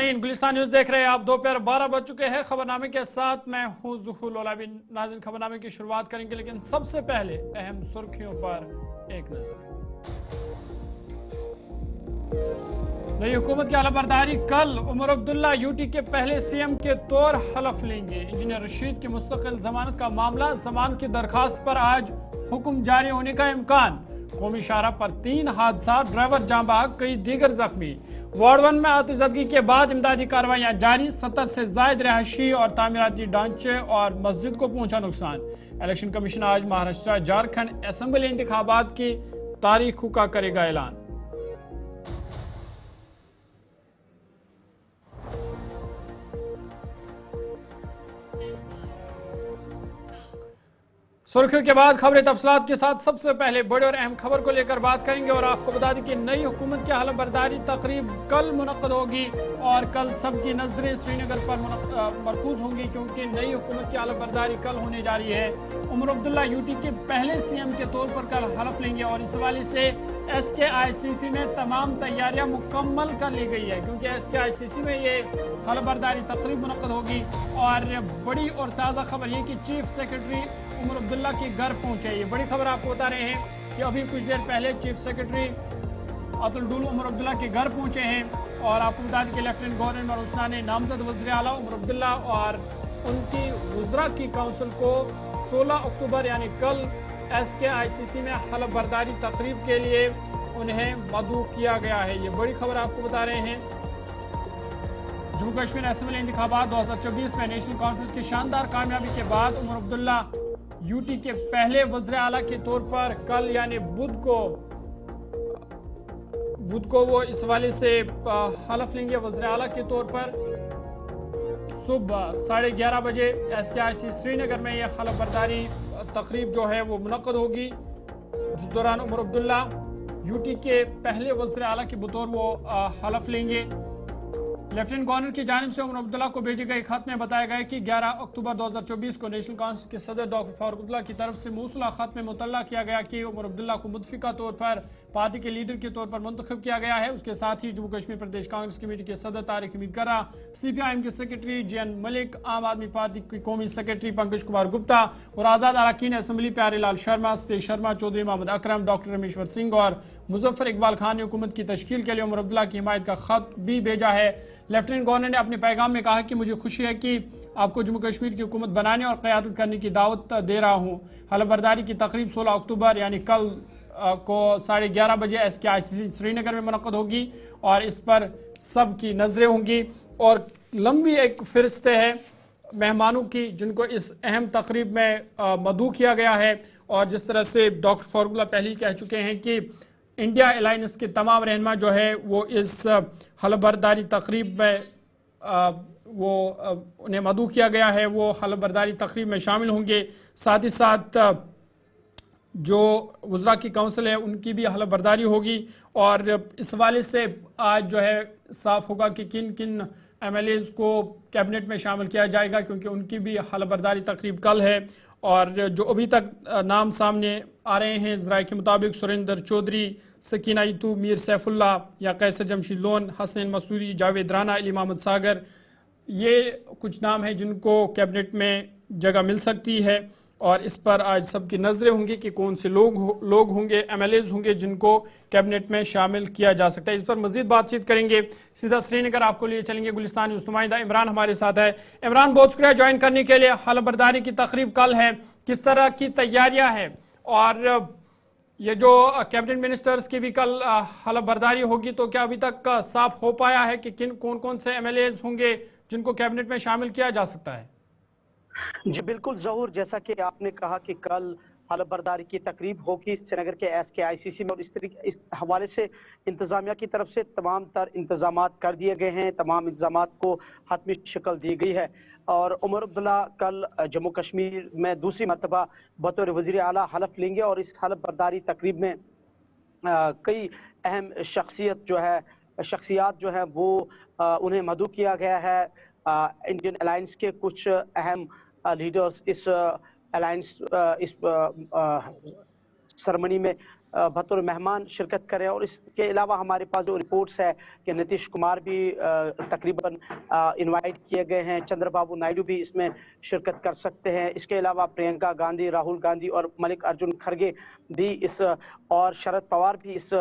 नाज़रीन, गुलिस्तान न्यूज़ देख रहे हैं आप। दोपहर 12 बज चुके हैं। खबरनामे के साथ मैं हूं ज़ुहूर लोलाबी। नाज़रीन, खबरनामे की शुरुआत करेंगे, लेकिन सबसे पहले अहम सुर्खियों पर एक नजर। नई हुकूमत की आलाबरदारी कल। उमर अब्दुल्ला यूटी के पहले सीएम के तौर हलफ लेंगे। इंजीनियर रशीद की मुस्तकिल जमानत का मामला। जमानत की दरखास्त पर आज हुक्म जारी होने का इम्कान। कौमी शाहराह पर 3 हादसा, ड्राइवर जाँ बहक, कई दीगर जख्मी। वार्ड 1 में आतिशबाजी के बाद इमदादी कार्रवाइयां जारी। 70 से जायद रहायशी और तामीराती ढांचे और मस्जिद को पहुंचा नुकसान। इलेक्शन कमीशन आज महाराष्ट्र झारखंड असेंबली इंतखाबात की तारीख का करेगा ऐलान। सुर्खियों के बाद खबरें तफसीलात के साथ। सबसे पहले बड़े और अहम खबर को लेकर बात करेंगे और आपको बता दें कि नई हुकूमत की हलफबरदारी तकरीब कल मुनक्कद होगी और कल सबकी नजरें श्रीनगर पर मरकूज होंगी, क्योंकि नई हुकूमत की हलफबरदारी कल होने जा रही है। उमर अब्दुल्ला यूटी के पहले सीएम के तौर पर कल हलफ लेंगे और इस हवाले से SKICC में तमाम तैयारियां मुकम्मल कर ली गई है, क्योंकि SKICC में ये हलफबरदारी तकरीब मुनक्कद होगी। और बड़ी और ताज़ा खबर ये कि चीफ सेक्रेटरी उमर अब्दुल्ला के घर पहुंचे। ये बड़ी खबर आपको बता रहे हैं कि अभी कुछ देर पहले चीफ सेक्रेटरी अतुल डुल उमर अब्दुल्ला के घर पहुंचे हैं। और आपको बता दें कि लेफ्टिनेंट गवर्नर मर उस्मान ने नामजद वज़ीर आला उमर अब्दुल्ला और उनकी वज़रा की काउंसिल को 16 अक्टूबर यानी कल SKICC में हलफबरदारी तकरीब के लिए उन्हें मदऊ किया गया है। ये बड़ी खबर आपको बता रहे हैं। जम्मू कश्मीर असेंबली इंतखाबात 2024 में नेशनल कॉन्फ्रेंस की शानदार कामयाबी के बाद उमर अब्दुल्ला यूटी के पहले वज़ीर आला के तौर पर कल यानी बुध को वो इस हवाले से हलफ लेंगे। वज़ीर आला के तौर पर सुबह 11:30 बजे SKICC श्रीनगर में यह हलफबरदारी तकरीब जो है वो मुनक्कद होगी, जिस दौरान उमर अब्दुल्ला यूटी के पहले वज़ीर आला के बतौर वो हलफ लेंगे। लेफ्टिनेंट गवर्नर की जानिब से उमर अब्दुल्ला को भेजे गए खत में बताया गया कि 11 अक्टूबर 2024 को नेशनल काउंसिल के सदर डॉक्टर फारूक अब्दुल्ला की तरफ से मौसूला खत में मुतल्ला किया गया कि उमर अब्दुल्ला को मुतफिका तौर पर पार्टी के लीडर के तौर पर मुंतखब किया गया है। उसके साथ ही जम्मू कश्मीर प्रदेश कांग्रेस कमेटी के सदर तारिक हमीद कर्रा, CPIM के सेक्रेटरी JN मलिक, आम आदमी पार्टी की कौमी सेक्रेटरी पंकज कुमार गुप्ता और आज़ाद अरकान असेंबली प्यारेलाल शर्मा, सतीश शर्मा, चौधरी मोहम्मद अकरम, डॉक्टर रमेश्वर सिंह और मुजफ्फर इकबाल खान ने हुकूमत की तश्कील के लिए उमर अब्दुल्ला की हिमायत का खत भी भेजा है। लेफ्टिनेंट गवर्नर ने अपने पैगाम में कहा कि मुझे खुशी है कि आपको जम्मू कश्मीर की हुकूमत बनाने और क़यादत करने की दावत दे रहा हूँ। हलफबरदारी की तकरीब 16 अक्टूबर यानी कल को 11:30 बजे SKICC श्रीनगर में मुनक्कद होगी और इस पर सबकी नजरें होंगी। और लंबी एक फ़हरिस्त है मेहमानों की जिनको इस अहम तकरीब में मदऊ किया गया है। और जिस तरह से डॉक्टर फारूक अब्दुल्ला पहले ही कह चुके हैं कि इंडिया अलायंस के तमाम रहनुमा जो है वो इस हलफबरदारी तकरीब में उन्हें मदऊ किया गया है, वो हलफबरदारी तकरीब में शामिल होंगे। साथ ही साथ जो वज़रा की काउंसिल है उनकी भी हलफबरदारी होगी। और इस हवाले से आज जो है साफ होगा कि किन किन MLAs को कैबिनेट में शामिल किया जाएगा, क्योंकि उनकी भी हलफबरदारी तकरीब कल है। और जो अभी तक नाम सामने आ रहे हैं ज़राए के मुताबिक सुरेंद्र चौधरी, सकीना ईतू, मीर सैफुल्ला या कैसर जमशीद लोन, हसनैन मसूरी, जावेद राना, अली मोहम्मद सागर, ये कुछ नाम हैं जिनको कैबिनेट में जगह मिल सकती है। और इस पर आज सबकी नजरें होंगी कि कौन से लोग होंगे, MLAs होंगे जिनको कैबिनेट में शामिल किया जा सकता है। इस पर मजीद बातचीत करेंगे। सीधा श्रीनगर आपको लिए चलेंगे। गुलिस्तान न्यूज़ नुमाइंदा इमरान हमारे साथ है। इमरान, बहुत शुक्रिया ज्वाइन करने के लिए। हलफबरदारी की तकरीब कल है, किस तरह की तैयारियां हैं? और ये जो कैबिनेट मिनिस्टर्स की भी कल हलफबरदारी होगी, तो क्या अभी तक साफ हो पाया है कि कौन कौन से MLAs होंगे जिनको कैबिनेट में शामिल किया जा सकता है? जी बिल्कुल ज़हूर, जैसा कि आपने कहा कि कल हलफबरदारी की तकरीब होगी श्रीनगर के SKICC में और इस हवाले से इंतजामिया की तरफ से तमाम तर इंतजामात कर दिए गए हैं, तमाम इंतजामात को हतमी शक्ल दी गई है। और उमर अब्दुल्ला कल जम्मू कश्मीर में दूसरी मरतबा बतौर वज़ीर आला हलफ लेंगे और इस हलफबरदारी तकरीब में कई अहम शख्सियात जो है वो उन्हें मदऊ किया गया है। इंडियन अलायंस के कुछ अहम लीडर्स इस अलायंस इस सेरेमनी में बतौर मेहमान शिरकत करें। और इसके अलावा हमारे पास जो रिपोर्ट्स है कि नीतीश कुमार भी तकरीबन इनवाइट किए गए हैं, चंद्रबाबू नायडू भी इसमें शिरकत कर सकते हैं। इसके अलावा प्रियंका गांधी, राहुल गांधी और मल्लिकार्जुन खड़गे भी और शरद पवार भी इस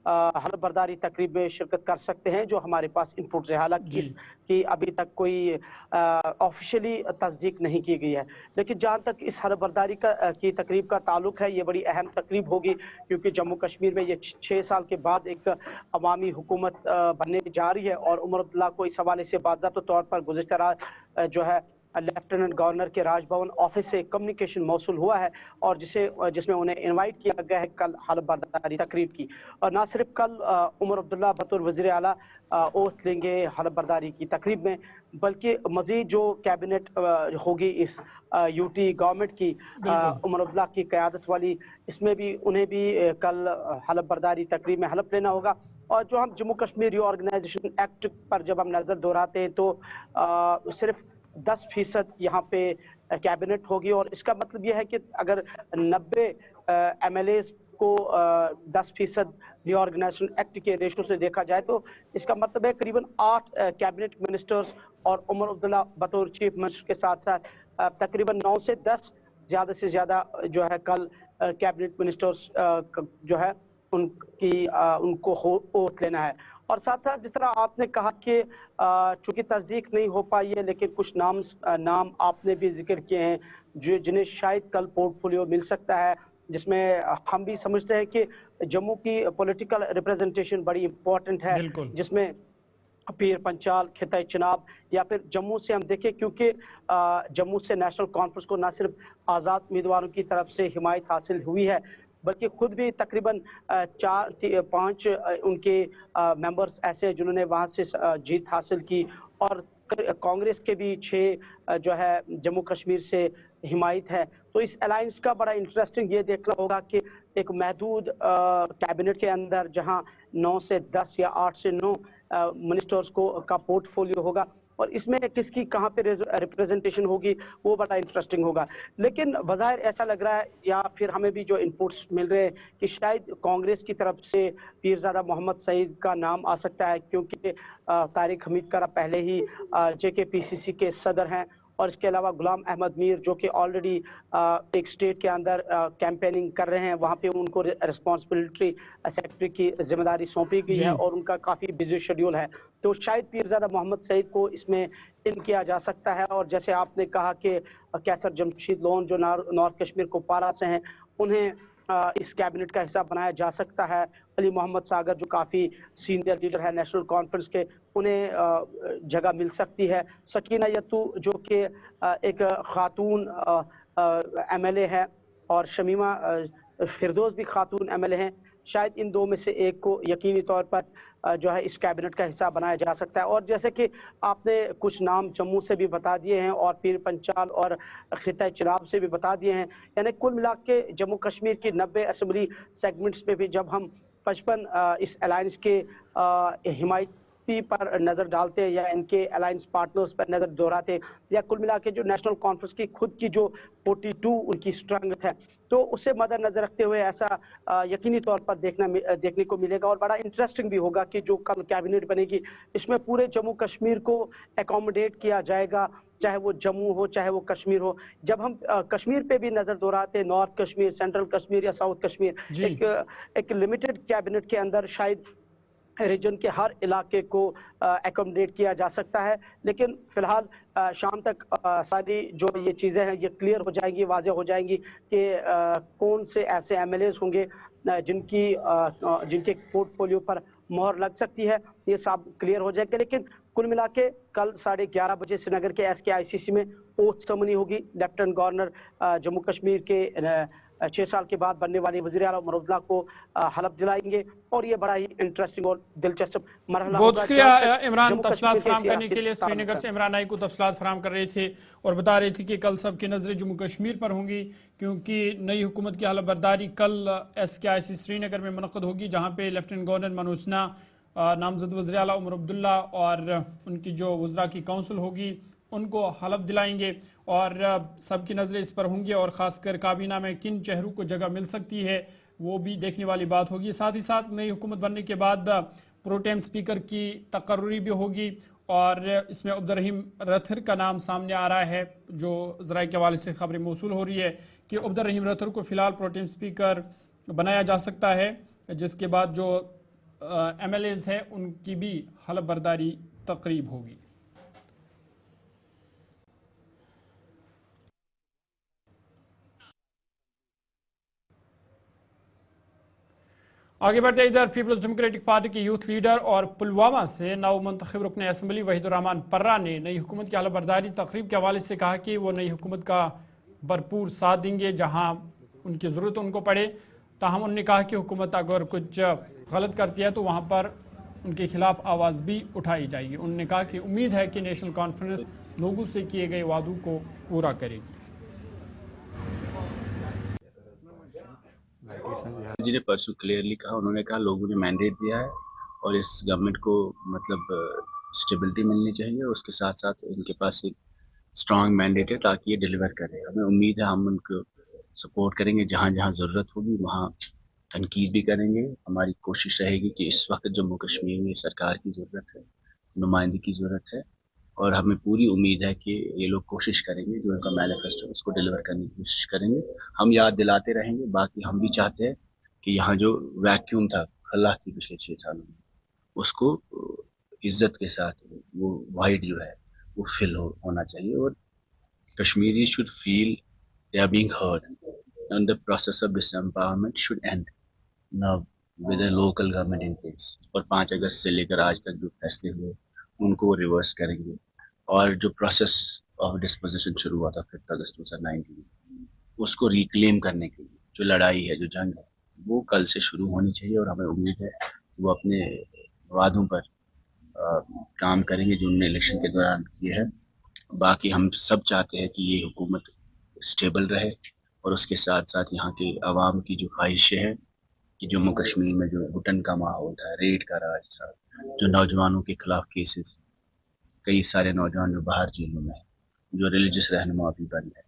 हलफ बर्दारी तकरीब में शिरकत कर सकते हैं, जो हमारे पास इनपुट है। हालांकि इसकी अभी तक कोई ऑफिशियली तस्दीक नहीं की गई है, लेकिन जहां तक इस हलफ बर्दारी की तकरीब का ताल्लुक है, ये बड़ी अहम तकरीब होगी, क्योंकि जम्मू कश्मीर में ये 6 साल के बाद एक अवामी हुकूमत बनने जा रही है। और उमर अब्दुल्ला को इस हवाले से बाज़ाब्ता तौर पर गुज़िश्ता रात जो है लेफ्टिनेंट गवर्नर के राजभवन ऑफिस से कम्युनिकेशन मौसूल हुआ है, और जिसमें उन्हें इनवाइट किया गया है कल हलफ बर्दारी तकरीब की। और ना सिर्फ कल उमर अब्दुल्ला बतौर वज़ीर आला ओथ लेंगे हलफ बर्दारी की तकरीब में, बल्कि मजीद जो कैबिनेट होगी इस यूटी गवर्नमेंट की, उमर अब्दुल्ला की क़यादत वाली, इसमें भी उन्हें भी कल हलफ बर्दारी तकरीब में हलफ लेना होगा। और जो हम जम्मू कश्मीर रीऑर्गेनाइजेशन एक्ट पर जब हम नज़र दोहराते हैं, तो सिर्फ 10% यहाँ पे कैबिनेट होगी। और इसका मतलब यह है कि अगर 90 MLAs को 10% रीऑर्गेनाइजेशन एक्ट के रेशो से देखा जाए, तो इसका मतलब है करीबन 8 कैबिनेट मिनिस्टर्स और उमर अब्दुल्ला बतौर चीफ मिनिस्टर के साथ साथ तकरीबन 9 से 10 ज़्यादा से ज़्यादा जो है कल कैबिनेट मिनिस्टर्स जो है उनको ओथ लेना है। और साथ साथ जिस तरह आपने कहा कि चूंकि तस्दीक नहीं हो पाई है, लेकिन कुछ नाम आपने भी जिक्र किए हैं जिन्हें शायद कल पोर्टफोलियो मिल सकता है, जिसमें हम भी समझते हैं कि जम्मू की पॉलिटिकल रिप्रेजेंटेशन बड़ी इंपॉर्टेंट है, जिसमें पीर पंचाल, खिता चिनाब, या फिर जम्मू से हम देखें, क्योंकि जम्मू से नेशनल कॉन्फ्रेंस को न सिर्फ आज़ाद उम्मीदवारों की तरफ से हिमायत हासिल हुई है, बल्कि खुद भी तकरीबन 4-5 उनके मेंबर्स ऐसे हैं जिन्होंने वहां से जीत हासिल की। और कांग्रेस के भी 6 जो है जम्मू कश्मीर से हिमायत है। तो इस अलायंस का बड़ा इंटरेस्टिंग ये देखना होगा कि एक महदूद कैबिनेट के अंदर जहां 9 से 10 या 8 से 9 मिनिस्टर्स का पोर्टफोलियो होगा, और इसमें किसकी कहां पे रिप्रेजेंटेशन होगी, वो बड़ा इंटरेस्टिंग होगा। लेकिन बज़ाहिर ऐसा लग रहा है, या फिर हमें भी जो इनपुट्स मिल रहे हैं, कि शायद कांग्रेस की तरफ से पीरज़ादा मोहम्मद सईद का नाम आ सकता है, क्योंकि तारिक हमीद करा पहले ही JKPCC के सदर हैं। और इसके अलावा गुलाम अहमद मीर, जो कि ऑलरेडी एक स्टेट के अंदर कैंपेनिंग कर रहे हैं, वहाँ पे उनको रिस्पॉन्सिबिलिटी सेक्रेटरी की जिम्मेदारी सौंपी गई है, और उनका काफ़ी बिजी शेड्यूल है। तो शायद पीरज़ादा मोहम्मद सईद को इसमें इन किया जा सकता है। और जैसे आपने कहा कि कैसर जमशीद लोन जो नॉर्थ कश्मीर कुपवारा से हैं, उन्हें इस कैबिनेट का हिस्सा बनाया जा सकता है। अली मोहम्मद सागर जो काफ़ी सीनियर लीडर है नेशनल कॉन्फ्रेंस के, उन्हें जगह मिल सकती है। सकीना यत्तू जो कि एक खातून MLA है, और शमीमा फिरदौस भी खातून MLA हैं, शायद इन दो में से एक को यकीनी तौर पर जो है इस कैबिनेट का हिस्सा बनाया जा सकता है। और जैसे कि आपने कुछ नाम जम्मू से भी बता दिए हैं, और पीर पंचाल और खिता चिनाब से भी बता दिए हैं, यानी कुल मिला के जम्मू कश्मीर की 90 असम्बली सेगमेंट्स में भी जब हम 55 इस अलायंस के हिमायती पर नज़र डालते हैं, या इनके अलायंस पार्टनर्स पर नज़र दोहराते, या कुल मिला के जो नेशनल कॉन्फ्रेंस की खुद की जो 42 उनकी स्ट्रेंथ है, तो उसे मद्देनजर रखते हुए ऐसा यकीनी तौर पर देखने को मिलेगा। और बड़ा इंटरेस्टिंग भी होगा कि जो कल कैबिनेट बनेगी, इसमें पूरे जम्मू कश्मीर को एकोमोडेट किया जाएगा, चाहे वो जम्मू हो चाहे वो कश्मीर हो। जब हम कश्मीर पे भी नजर दोहराते हैं, नॉर्थ कश्मीर, सेंट्रल कश्मीर या साउथ कश्मीर, एक लिमिटेड कैबिनेट के अंदर शायद रीजन के हर इलाके को एकोमोडेट किया जा सकता है। लेकिन फिलहाल शाम तक सारी जो ये चीज़ें हैं ये क्लियर हो जाएंगी, वाज़ेह हो जाएंगी कि कौन से ऐसे MLAs होंगे जिनके पोर्टफोलियो पर मोहर लग सकती है, ये सब क्लियर हो जाएगा। लेकिन कुल मिला के कल 11:30 बजे श्रीनगर के SKICC में ओथ सेरेमनी होगी। लेफ्टिनेंट गवर्नर जम्मू कश्मीर के 6 साल के बाद बनने वाले वज़ीर आला उमर अब्दुल्ला को हलफ दिलाएंगे, और ये बड़ा ही इंटरेस्टिंग और दिलचस्प मरहला। बहुत शुक्रिया इमरान, तफसीलात फराहम करने के लिए। श्रीनगर से इमरान आई को तफसीलात फराहम कर रहे थे, और बता रहे थे कि कल सबकी नजरें जम्मू कश्मीर पर होंगी, क्योंकि नई हुकूमत की हलफ बर्दारी कल SKIC श्रीनगर में मुनक़्क़द होगी, जहाँ पे लेफ्टिनेंट गवर्नर मनोज सिन्हा, नामजद वज़ीर आला उमर अब्दुल्ला और उनकी जो वज़रा की काउंसिल होगी उनको हलफ दिलाएंगे, और सबकी नज़रें इस पर होंगी, और ख़ासकर काबीना में किन चेहरों को जगह मिल सकती है वो भी देखने वाली बात होगी। साथ ही साथ नई हुकूमत बनने के बाद प्रोटेम स्पीकर की तकर्री भी होगी और इसमें अब्दुर्रहीम रथर का नाम सामने आ रहा है। जो ज़राए के हवाले से खबरें मौसूल हो रही है कि अब्दुर्रहीम रथर को फ़िलहाल प्रोटेम स्पीकर बनाया जा सकता है, जिसके बाद जो MLAs हैं उनकी भी हलफ बर्दारी तकरीब होगी। आगे बढ़ते इधर पीपल्स डेमोक्रेटिक पार्टी के यूथ लीडर और पुलवामा से नवमुंतखब रुकन असम्बली वहीदुर्रहमान पर्रा ने नई हुकूमत की हलफ बर्दारी तकरीब के हवाले से कहा कि वो नई हुकूमत का भरपूर साथ देंगे जहां उनकी ज़रूरत उनको पड़े। ताहम उन्होंने कहा कि हुकूमत अगर कुछ गलत करती है तो वहां पर उनके खिलाफ आवाज़ भी उठाई जाएगी। उन्होंने कहा कि उम्मीद है कि नेशनल कॉन्फ्रेंस लोगों से किए गए वादों को पूरा करेगी। जी ने परसों क्लियरली कहा, उन्होंने कहा लोगों ने मैंडेट दिया है और इस गवर्नमेंट को मतलब स्टेबिलिटी मिलनी चाहिए और उसके साथ साथ उनके पास एक स्ट्रांग मैंडेट है ताकि ये डिलीवर करे। हमें उम्मीद है हम उनको सपोर्ट करेंगे, जहाँ जहाँ ज़रूरत होगी वहाँ तनकीद भी करेंगे। हमारी कोशिश रहेगी कि इस वक्त जम्मू कश्मीर में सरकार की ज़रूरत है, नुमाइंदगी की ज़रूरत है और हमें पूरी उम्मीद है कि ये लोग कोशिश करेंगे जो उनका मैनिफेस्टो उसको डिलीवर करने की कोशिश करेंगे। हम याद दिलाते रहेंगे। बाकी हम भी चाहते हैं कि यहाँ जो वैक्यूम था, खला थी पिछले 6 सालों में, उसको इज्जत के साथ वो वाइड जो है वो फिल होना चाहिए और Kashmiri should feel they are being heard and the process of disempowerment should end now with a local government in place. और 5 अगस्त से लेकर आज तक जो फैसले हुए उनको रिवर्स करेंगे और जो प्रोसेस ऑफ डिस्पोजिशन शुरू हुआ था 5 अगस्त 2019 उसको रिक्लेम करने के लिए जो लड़ाई है, जो जंग है, वो कल से शुरू होनी चाहिए और हमें उम्मीद है कि वो अपने वादों पर काम करेंगे जो उन्होंने इलेक्शन के दौरान किए हैं। बाकी हम सब चाहते हैं कि ये हुकूमत स्टेबल रहे और उसके साथ साथ यहाँ के आवाम की जो ख्वाहिशें हैं कि जम्मू कश्मीर में जो घुटन का माहौल था, रेड का राज था, जो नौजवानों के खिलाफ केसेस, कई सारे नौजवान जो बाहर जेलों में हैं, जो रिलीजियस रहनुमा भी बंद है,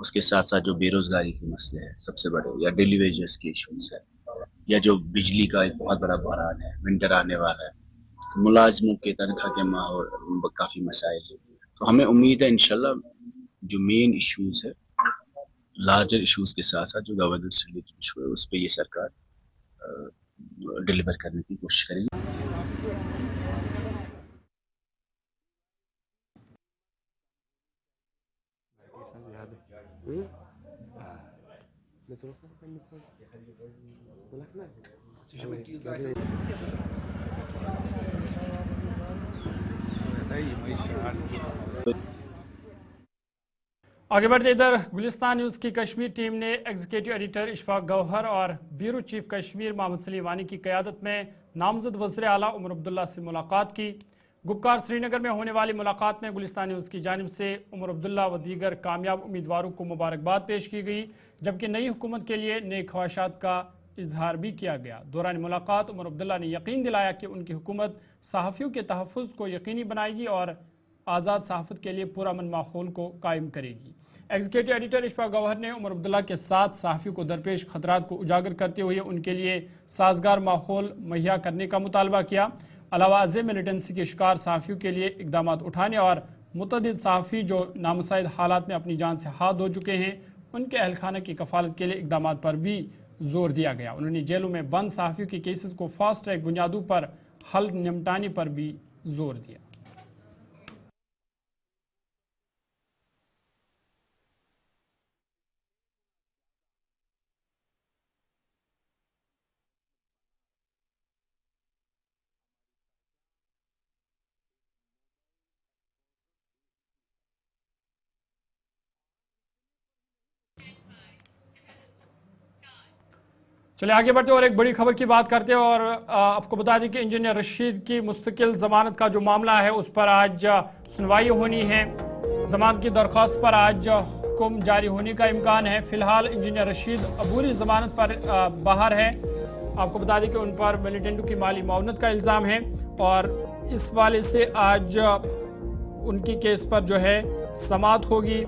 उसके साथ साथ जो बेरोजगारी के मसले हैं सबसे बड़े, या डेली वेजेस के इशूज है, या जो बिजली का एक बहुत बड़ा बहरान है, विंटर आने वाला है, तो मुलाजमों के तनख्वाह के माहौल काफ़ी मसाइल है। तो हमें उम्मीद है इंशाल्लाह जो मेन इशूज है, लार्जर इशूज के साथ साथ जो गवर्नेंस रिलेटेड इशू है उस पर ये सरकार डिलीवर करने की कोशिश करेगी। आगे बढ़ते इधर गुलिस्तान न्यूज़ की कश्मीर टीम ने एग्जीक्यूटिव एडिटर इशफाक गौहर और ब्यूरो चीफ कश्मीर मोहम्मद सलीमानी की क़यादत में नामजद वज़ीर आला उमर अब्दुल्ला से मुलाकात की। गुपकार श्रीनगर में होने वाली मुलाकात में गुलिस्तान न्यूज़ की जानिब से उमर अब्दुल्ला व दीगर कामयाब उम्मीदवारों को मुबारकबाद पेश की गई, जबकि नई हुकूमत के लिए नेक ख्वाहिशात का इजहार भी किया गया। दौरान मुलाकात उमर अब्दुल्ला ने यकीन दिलाया कि उनकी हुकूमत सहाफ़ियों के तहफ़्फ़ुज़ को यकीनी बनाएगी और आज़ाद सहाफ़त के लिए पुरअमन माहौल को कायम करेगी। एग्जीक्यूटिव एडिटर इशफाक गौहर ने उमर अब्दुल्ला के साथ सहाफ़ियों को दरपेश खतरात को उजागर करते हुए उनके लिए साजगार माहौल मुहैया करने का मुतालबा किया। अलावा अज़े मिलिटेंसी के शिकार सहाफ़ियों के लिए इकदाम उठाने और मुतअद्दिद सहाफ़ी जो नामुसाइद हालात में अपनी जान से हाथ धो चुके हैं उनके अहलखाना की कफालत के लिए इकदाम पर भी जोर दिया गया। उन्होंने जेलों में बंद सहाफ़ियों के केसेस को फास्ट ट्रैक बुनियादों पर हल निपटाने पर भी जोर दिया। चलिए आगे बढ़ते और एक बड़ी खबर की बात करते हैं और आपको बता दें कि इंजीनियर रशीद की मुस्तकिल जमानत का जो मामला है उस पर आज सुनवाई होनी है। जमानत की दरख्वास्त पर आज हुक्म जारी होने का इम्कान है। फिलहाल इंजीनियर रशीद अबूरी जमानत पर बाहर है। आपको बता दें कि उन पर मिलिटेंटों की माली मुआवनत का इल्ज़ाम है और इस वाले से आज उनकी केस पर जो है समाअत होगी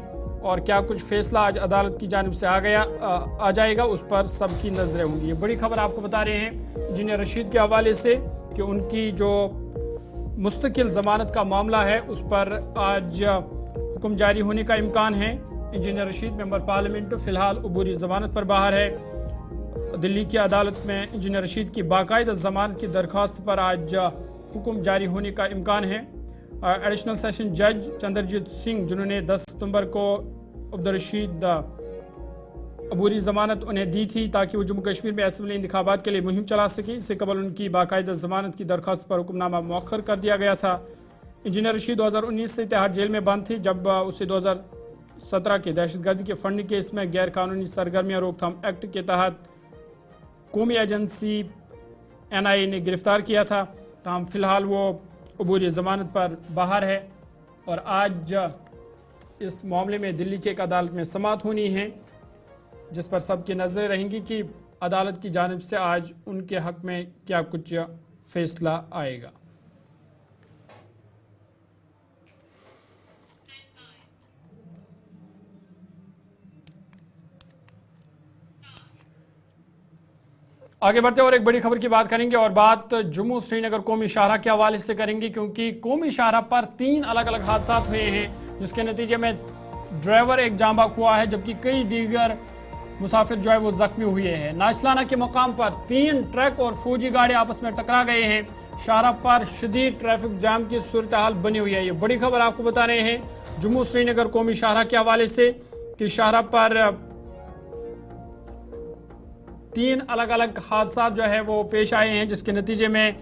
और क्या कुछ फैसला आज अदालत की जानिब से आ जाएगा, उस पर सबकी नजरें होंगी। ये बड़ी खबर आपको बता रहे हैं इंजीनियर रशीद के हवाले से कि उनकी जो मुस्तकिल जमानत का मामला है उस पर आज हुक्म जारी होने का इम्कान है। इंजीनियर रशीद मेंबर पार्लियामेंट फिलहाल अबूरी जमानत पर बाहर है। दिल्ली की अदालत में इंजीनियर रशीद की बाकायदा जमानत की दरख्वास्त पर आज हुक्म जारी होने का इम्कान है। एडिशनल सेशन जज चंद्रजीत सिंह, जिन्होंने 10 सितंबर को अब्दुल रशीद अबूरी जमानत उन्हें दी थी ताकि वो जम्मू कश्मीर में असेंबली इंतखाबात के लिए मुहिम चला सके, इससे कबल उनकी बाकायदा जमानत की दरख्वास्त पर हुक्मनामा मौखर कर दिया गया था। इंजीनियर रशीद 2019 से तिहाड़ जेल में बंद थी, जब उसे 2017 के दहशतगर्दी के फंडिंग केस में गैर कानूनी सरगर्मियां रोकथाम एक्ट के तहत कौमी एजेंसी NIA ने गिरफ्तार किया था। ताहम फिलहाल वो अबूरी जमानत पर बाहर है और आज इस मामले में दिल्ली की एक अदालत में समाअत होनी है, जिस पर सबकी नजरें रहेंगी कि अदालत की जानिब से आज उनके हक में क्या कुछ फैसला आएगा। आगे बढ़ते और एक बड़ी खबर की बात करेंगे और बात जम्मू श्रीनगर कौमी शाहराह के हवाले से करेंगे, क्योंकि कौमी शाहराह पर 3 अलग अलग हादसा हुए हैं, जिसके नतीजे में ड्राइवर एक जांबाक हुआ है, जबकि कई दीगर मुसाफिर जो है वो जख्मी हुए हैं। नाचलाना के मकाम पर 3 ट्रक और फौजी गाड़ी आपस में टकरा गए हैं। शाहराह पर शदीद ट्रैफिक जाम की सूरत हाल बनी हुई है। ये बड़ी खबर आपको बता रहे हैं जम्मू श्रीनगर कौमी शाहराह के हवाले से कि शाहराह पर 3 अलग अलग हादसा जो है वो पेश आए हैं, जिसके नतीजे में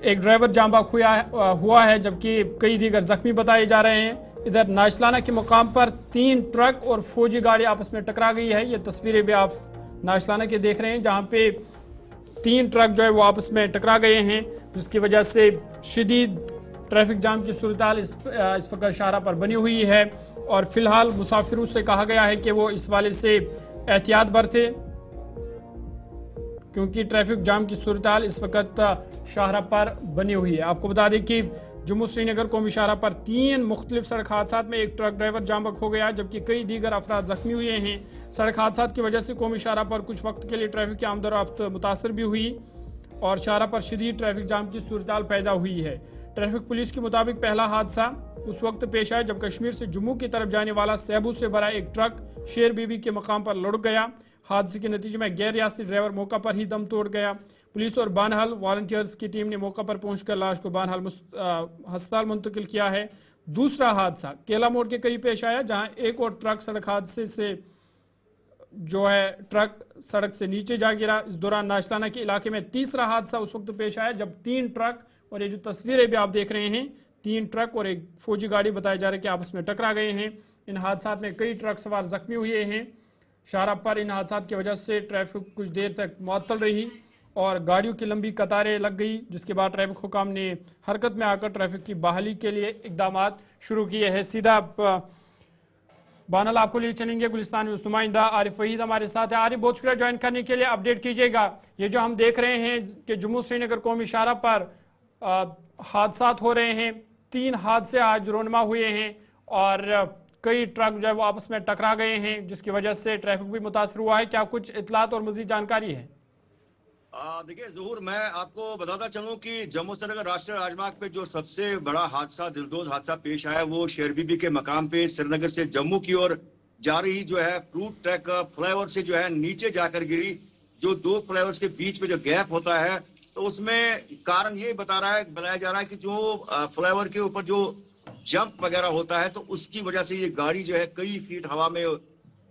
एक ड्राइवर जांबाक हुआ है, जबकि कई दीगर जख्मी बताए जा रहे हैं। इधर नाचलाना के मुकाम पर 3 ट्रक और फौजी गाड़ी आपस में टकरा गई है। ये तस्वीरें भी आप नाचलाना के देख रहे हैं, जहां पे 3 ट्रक जो है वो आपस में टकरा गए हैं, जिसकी वजह से शदीद ट्रैफिक जाम की सूरत हाल इस वक्त शाहराह पर बनी हुई है। और फिलहाल मुसाफिरों से कहा गया है कि वो इस वाले से एहतियात बरते, क्योंकि ट्रैफिक जाम की सूरत हाल इस वक्त शाहराह पर बनी हुई है। आपको बता दें कि जम्मू श्रीनगर कौमी शाहराह पर 3 मुख्तलिफ सड़क हादसा में एक ट्रक ड्राइवर जांबक हो गया, जबकि कई दीगर अफराद जख्मी हुए हैं। सड़क हादसा की वजह से कौमी शाहराह पर कुछ वक्त के लिए ट्रैफिक की आमदोरफ्त मुतासर भी हुई और शाहराह पर शदीद ट्रैफिक जाम की सूरत हाल पैदा हुई है। ट्रैफिक पुलिस के मुताबिक पहला हादसा उस वक्त पेश आया जब कश्मीर से जम्मू की तरफ जाने वाला सेबू से भरा एक ट्रक शेर बीबी के मकाम पर लुढ़क गया। हादसे के नतीजे में गैर रियासती ड्राइवर मौका पर ही दम तोड़ गया। पुलिस और बानहाल वॉलंटियर्स की टीम ने मौका पर पहुंचकर लाश को बानहाल अस्पताल मुंतकिल किया है। दूसरा हादसा केला मोड़ के करीब पेश आया, जहां एक और ट्रक सड़क हादसे से जो है ट्रक सड़क से नीचे जा गिरा। इस दौरान नाचलाना के इलाके में तीसरा हादसा उस वक्त पेश आया जब 3 ट्रक और ये जो तस्वीरें भी आप देख रहे हैं, 3 ट्रक और एक फौजी गाड़ी बताया जा रहा है कि आपस में टकरा गए हैं। इन हादसा में कई ट्रक सवार जख्मी हुए हैं। शाहराह पर इन हादसा की वजह से ट्रैफिक कुछ देर तक मुअत्तल रही और गाड़ियों की लंबी कतारें लग गई, जिसके बाद ट्रैफिक हुकाम ने हरकत में आकर ट्रैफिक की बहाली के लिए इकदाम शुरू किए हैं। सीधा बानल आपको लिए चलेंगे। गुलिस्तान न्यूज़ नुमाइंदा आरिफ वहीद हमारे साथ है। आरिफ, बहुत शुक्रिया ज्वाइन करने के लिए, अपडेट कीजिएगा। ये जो हम देख रहे हैं कि जम्मू श्रीनगर कौमी शाहराह पर हादसा हो रहे हैं, 3 हादसे आज रोनमा हुए हैं और कई ट्रक जो है वो आपस में टकरा गए हैं, जिसकी वजह से ट्रैफिक भी मुतासर हुआ है। क्या कुछ इतलात और मजीद जानकारी है? देखिए ज़हूर, मैं आपको बताता चलूं कि जम्मू श्रीनगर राष्ट्रीय राजमार्ग पे जो सबसे बड़ा हादसा, दिलदोज हादसा पेश आया, वो शेर बीबी के मकाम पे श्रीनगर से जम्मू की ओर जा रही जो है फ्रूट ट्रक फ्लाईओवर से जो है नीचे जाकर गिरी। जो 2 फ्लाईओवर्स के बीच में जो गैप होता है, तो उसमें कारण ये बताया जा रहा है कि जो फ्लाईओवर के ऊपर जो जंप वगैरह होता है, तो उसकी वजह से ये गाड़ी जो है कई फीट हवा में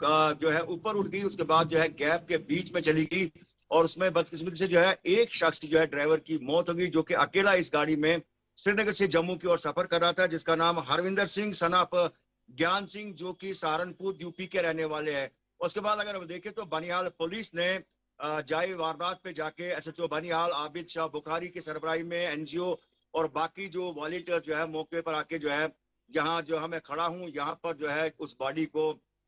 जो है ऊपर उठ गई। उसके बाद जो है गैप के बीच में चली गई और उसमें बदकिस्मती से जो है एक शख्स की जो है ड्राइवर की मौत हो गई, जो कि अकेला इस गाड़ी में श्रीनगर से जम्मू की ओर सफर कर रहा था, जिसका नाम हरविंदर सिंह सनाफ ज्ञान सिंह, जो कि सहारनपुर यूपी के रहने वाले हैं। उसके बाद अगर हम देखें तो बनिहाल पुलिस ने जाए वारदात पे जाके SHO बनिहाल आबिद शाह बुखारी की सरबराही में NGO और बाकी जो वॉलंटियर जो है मौके पर आके जो है यहाँ जो मैं खड़ा हूँ यहाँ पर जो है उस बॉडी को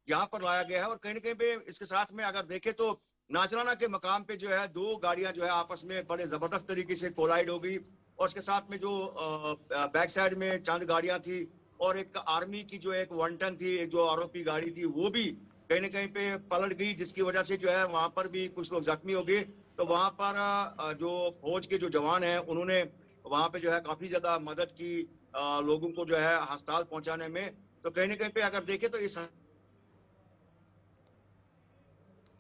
यहाँ पर लाया गया है। और कहीं ना कहीं पे इसके साथ में अगर देखें तो नाचलाना के मकाम पे जो है 2 गाड़ियां जो है आपस में बड़े जबरदस्त तरीके से कोलाइड हो गई और उसके साथ में जो बैक साइड में चंद गाड़ियां थी और एक आर्मी की जो एक 1 टन थी, एक जो आरोपी गाड़ी थी, वो भी कहीं न कहीं पे पलट गई, जिसकी वजह से जो है वहां पर भी कुछ लोग जख्मी हो गए। तो वहां पर जो फौज के जो जवान हैं उन्होंने वहां पे जो है काफी ज्यादा मदद की लोगों को जो है अस्पताल पहुंचाने में। तो कहीं न कहीं पे अगर देखें तो इस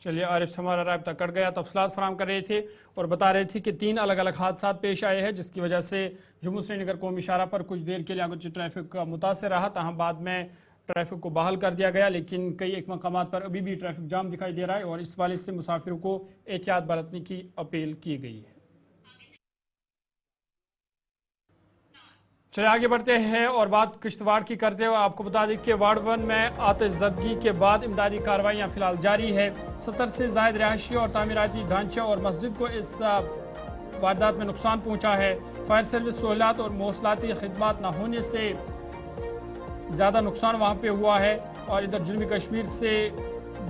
चलिए, आरिफ से हमारा राब्ता कट गया। तफसीलात फराम कर रहे थे और बता रहे थे कि 3 अलग अलग हादसा पेश आए हैं, जिसकी वजह से जम्मू श्रीनगर कौमी शाहराह पर कुछ देर के लिए अगरचे ट्रैफिक मुतासर रहा, तहम बाद में ट्रैफिक को बहाल कर दिया गया, लेकिन कई एक मकामात पर अभी भी ट्रैफिक जाम दिखाई दे रहा है और इस वाले से मुसाफिरों को एहतियात बरतने की अपील की गई है। चलिए आगे बढ़ते हैं और बात किश्तवाड़ की करते हुए आपको बता दें कि वार्ड 1 में आतिशज़दगी के बाद इमदादी कार्रवाइयाँ फिलहाल जारी है। 70 से ज़ायद रहायशी और तामीराती ढांचे और मस्जिद को इस वारदात में नुकसान पहुँचा है। फायर सर्विस सहूलियात और मौसलाती खिदमात न होने से ज़्यादा नुकसान वहाँ पे हुआ है और इधर जुनूबी कश्मीर से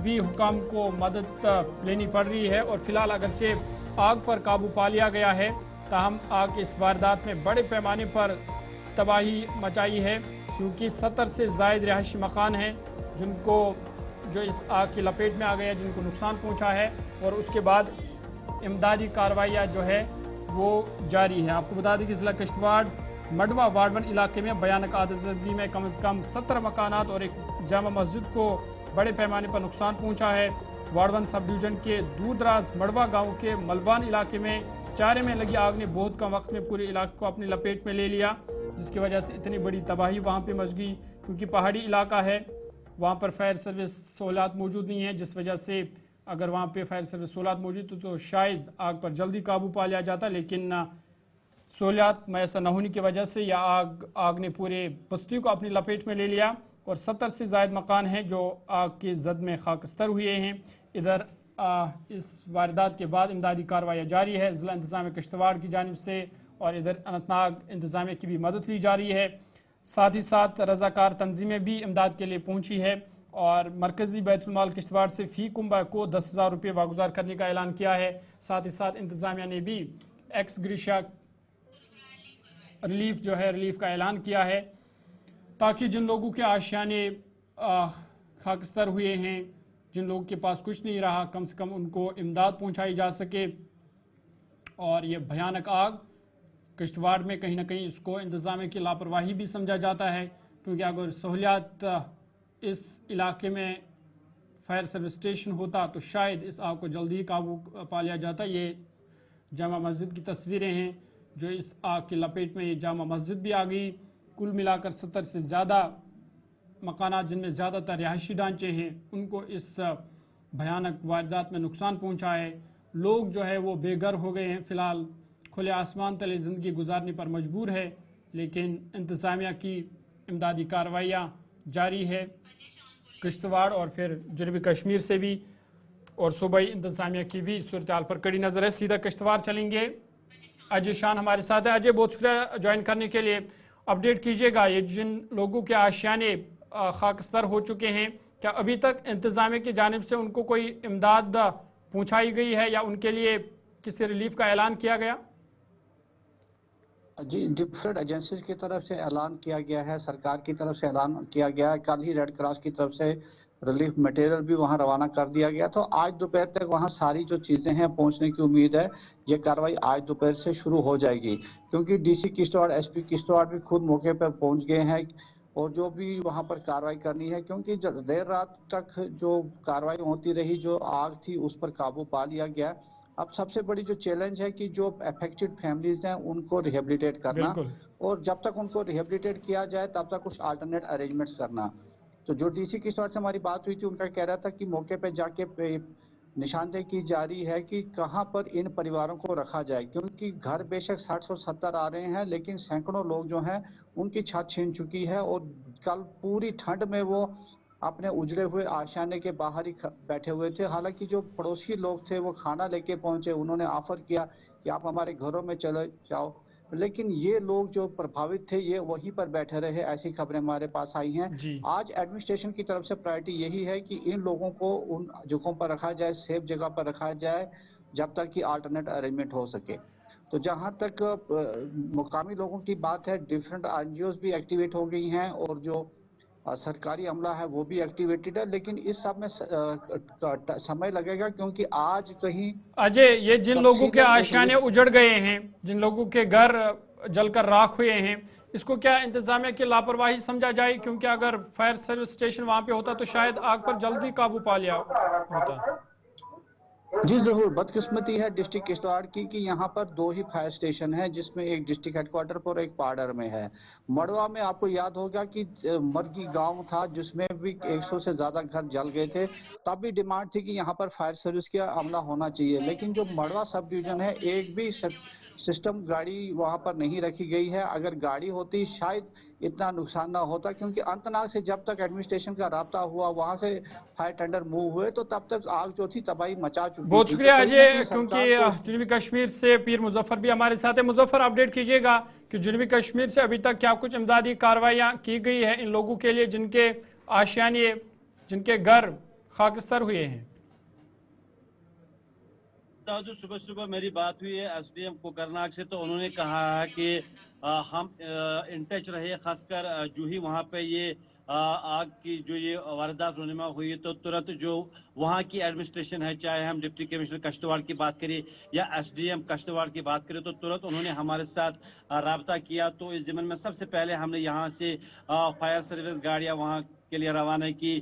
भी हुकाम को मदद लेनी पड़ रही है और फिलहाल अगरचे आग पर काबू पा लिया गया है, ताहम आग इस वारदात में बड़े पैमाने पर तबाही मचाई है, क्योंकि 70 से ज़ायद रहायशी मकान हैं जो इस आग की लपेट में आ गए हैं, जिनको नुकसान पहुंचा है और उसके बाद इमदादी कार्रवाइयाँ जो है वो जारी है। आपको बता दें कि ज़िला किश्तवाड़ मडवा वार्ड 1 इलाके में भयानक आतिशज़दगी में कम से कम 70 मकानात और एक जामा मस्जिद को बड़े पैमाने पर नुकसान पहुँचा है। वार्ड 1 सब डिवीज़न के दूर दराज मडवा गाँव के मलबान इलाके में चारे में लगी आग ने बहुत कम वक्त में पूरे इलाके को अपनी लपेट में ले लिया, जिसकी वजह से इतनी बड़ी तबाही वहाँ पे मच गई। क्योंकि पहाड़ी इलाका है, वहाँ पर फायर सर्विस सहूलियात मौजूद नहीं है, जिस वजह से अगर वहाँ पे फायर सर्विस सहूलियात मौजूद तो शायद आग पर जल्दी काबू पा लिया जाता, लेकिन सहूलियात मैसर न होने की वजह से यह आग ने पूरे बस्ती को अपनी लपेट में ले लिया और 70 से ज़ायद मकान हैं जो आग के जद में खाकस्तर हुए हैं। इधर इस वारदात के बाद इमदादी कार्रवाई जारी है ज़िला इंतज़ाम किश्तवाड़ की जानिब से और इधर अनंतनाग इंतज़ामिया की भी मदद ली जा रही है। साथ ही साथ रज़ाकार तंजीमें भी इमदाद के लिए पहुँची है और मरकज़ी बैतुल माल किश्तवाड़ से फ़ी कुंबा को 10,000 रुपये वागुज़ार करने का ऐलान किया है। साथ ही साथ इंतज़ामिया ने भी एक्स ग्रीशा रिलीफ का ऐलान किया है, ताकि जिन लोगों के आशियाने खाकस्तर हुए हैं, जिन लोगों के पास कुछ नहीं रहा, कम से कम उनको इमदाद पहुंचाई जा सके। और ये भयानक आग किश्तवाड़ में कहीं ना कहीं इसको इंतज़ाम की लापरवाही भी समझा जाता है, क्योंकि अगर सहूलियात इस इलाके में फायर सर्विस स्टेशन होता तो शायद इस आग को जल्दी ही काबू पा लिया जाता। ये जामा मस्जिद की तस्वीरें हैं जो इस आग की लपेट में ये जामा मस्जिद भी आ गई। कुल मिलाकर 70 से ज़्यादा मकानात जिनमें ज़्यादातर रिहायशी ढांचे हैं उनको इस भयानक वारदात में नुकसान पहुंचा है। लोग जो है वो बेघर हो गए हैं, फ़िलहाल खुले आसमान तले ज़िंदगी गुजारने पर मजबूर है, लेकिन इंतज़ामिया की इमदादी कार्रवाइयाँ जारी है किश्तवाड़ और फिर जुनूबी कश्मीर से भी, और सूबाई इंतज़ामिया की भी सूरत हाल पर कड़ी नज़र है। सीधा किश्तवाड़ चलेंगे, अजय शान हमारे साथ है। अजय, बहुत शुक्रिया ज्वाइन करने के लिए। अपडेट कीजिएगा, ये जिन लोगों के आशियाने खाकस्तर हो चुके हैं, क्या अभी तक इंतज़ामिया की जानिब से उनको कोई इमदाद पहुँचाई गई है या उनके लिए किसी रिलीफ का ऐलान किया गया? जी, डिफरेंट एजेंसीज की तरफ से ऐलान किया गया है, सरकार की तरफ से ऐलान किया गया है। कल ही रेड क्रॉस की तरफ से रिलीफ मटेरियल भी वहां रवाना कर दिया गया, तो आज दोपहर तक वहां सारी जो चीजें हैं पहुंचने की उम्मीद है। ये कार्रवाई आज दोपहर से शुरू हो जाएगी, क्योंकि डीसी किश्तवाड़, एसपी किश्तवाड़ भी खुद मौके पर पहुंच गए हैं और जो भी वहां पर कार्रवाई करनी है, क्योंकि देर रात तक जो कार्रवाई होती रही, जो आग थी उस पर काबू पा लिया गया। अब सबसे बड़ी जो चैलेंज है कि जो अफेक्टेड फैमिलीज हैं उनको रिहेबिलिटेट करना, और जब तक उनको रिहेबिलिटेट किया जाए तब तक कुछ अल्टरनेट अरेंजमेंट्स करना। तो जो डीसी किश्तवाड़ से हमारी बात हुई थी, उनका कह रहा था कि मौके पे जाके निशानदेही की जा रही है कि कहां पर इन परिवारों को रखा जाए, क्योंकि घर बेशक 60-70 आ रहे हैं, लेकिन सैकड़ों लोग जो हैं उनकी छत छीन चुकी है और कल पूरी ठंड में वो अपने उजड़े हुए आशियाने के बाहर ही बैठे हुए थे। हालांकि जो पड़ोसी लोग थे वो खाना लेके पहुंचे, उन्होंने ऑफर किया कि आप हमारे घरों में चले जाओ, लेकिन ये लोग जो प्रभावित थे ये वहीं पर बैठे रहे। ऐसी खबरें हमारे पास आई हैं। आज एडमिनिस्ट्रेशन की तरफ से प्रायोरिटी यही है कि इन लोगों को उन जगहों पर रखा जाए, सेफ जगह पर रखा जाए, जब तक कि अल्टरनेट अरेंजमेंट हो सके। तो जहां तक मुकामी लोगों की बात है, डिफरेंट एनजीओज भी एक्टिवेट हो गई हैं और जो सरकारी अमला है वो भी एक्टिवेटेड है, लेकिन इस सब में समय लगेगा क्योंकि आज कहीं अजय, ये जिन लोगों के तफसीलन एक आशियाने लिस्ट उजड़ गए हैं, जिन लोगों के घर जलकर राख हुए हैं, इसको क्या इंतजामिया की लापरवाही समझा जाए? क्योंकि अगर फायर सर्विस स्टेशन वहां पे होता तो शायद आग पर जल्दी काबू पा लिया होता। जी जरूर, बदकिस्मती है डिस्ट्रिक्ट किश्तवाड़ की कि यहाँ पर 2 ही फायर स्टेशन है, जिसमें एक डिस्ट्रिक्ट हेडक्वार्टर पर और एक पाडर में है। मड़वा में आपको याद होगा कि मरगी गांव था जिसमें भी 100 से ज्यादा घर जल गए थे। तब भी डिमांड थी कि यहाँ पर फायर सर्विस का अमला होना चाहिए, लेकिन जो मड़वा सब डिवीजन है एक भी सिस्टम गाड़ी वहां पर नहीं रखी गई है। अगर गाड़ी होती शायद इतना नुकसान ना होता, क्योंकि अनंतनाग से जब तक एडमिनिस्ट्रेशन का राब्ता हुआ, वहां से फायर टेंडर मूव हुए, तो तब तक आग जो थी तबाही मचा चुकी थी। बहुत शुक्रिया तो अजय, क्योंकि जनूबी कश्मीर से पीर मुजफ्फर भी हमारे साथ है। मुजफ्फर, अपडेट कीजिएगा कि जनूबी कश्मीर से अभी तक क्या कुछ इमदादी कार्रवाइयाँ की गई है इन लोगों के लिए जिनके आशियाने, जिनके घर खाकस्तर हुए हैं? जो सुबह सुबह मेरी बात हुई है एसडीएम कोकरनाग से, तो उन्होंने कहा है कि हम इन टच रहे, खासकर जो ही वहाँ पे ये आग की जो ये वारदात रोनमा हुई तो तुरंत जो वहाँ की एडमिनिस्ट्रेशन है, चाहे हम डिप्टी कमिश्नर कश्तवाड़ की बात करें या एसडीएम कश्तवाड़ की बात करें, तो तुरंत उन्होंने हमारे साथ राब्ता किया। तो इस ज़मीन में सबसे पहले हमने यहाँ से फायर सर्विस गाड़ियाँ वहाँ के लिए रवाना की,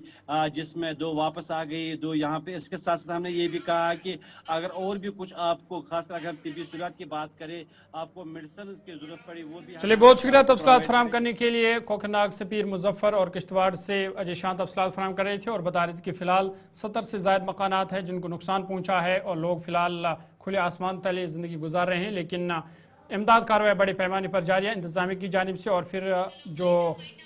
जिसमें 2 वापस आ गई, 2 यहाँ पे। इसके साथ साथ हमने ये भी कहा कि अगर और भी कुछ आपको, खासकर अगर तिब्बी सूरत की बात करें, आपको मेडिसिन की जरूरत पड़ी, वो भी। चलिए, बहुत शुक्रिया तफसीलात फराहम करने के लिए। कोकरनाग से पीर मुजफ्फर और किश्तवाड़ से अजय शाह तफसीलात फराहम कर रहे थे और बता रहे थे कि फिलहाल 70 से ज़ायद मकानात हैं जिनको नुकसान पहुंचा है और लोग फिलहाल खुले आसमान तले ज़िंदगी गुजार रहे हैं, लेकिन इमदाद कार्रवाई बड़े पैमाने पर जारी है इंतजामिया की जानिब से और फिर जो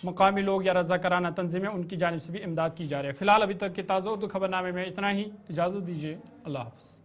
मकामी लोग या रज़ाकाराना तंजीमें उनकी जानिब से भी इमदाद की जा रही है। फिलहाल अभी तक के ताज़ा उर्दू खबरनामे में इतना ही। इजाज़त दीजिए, अल्लाह हाफ़िज़।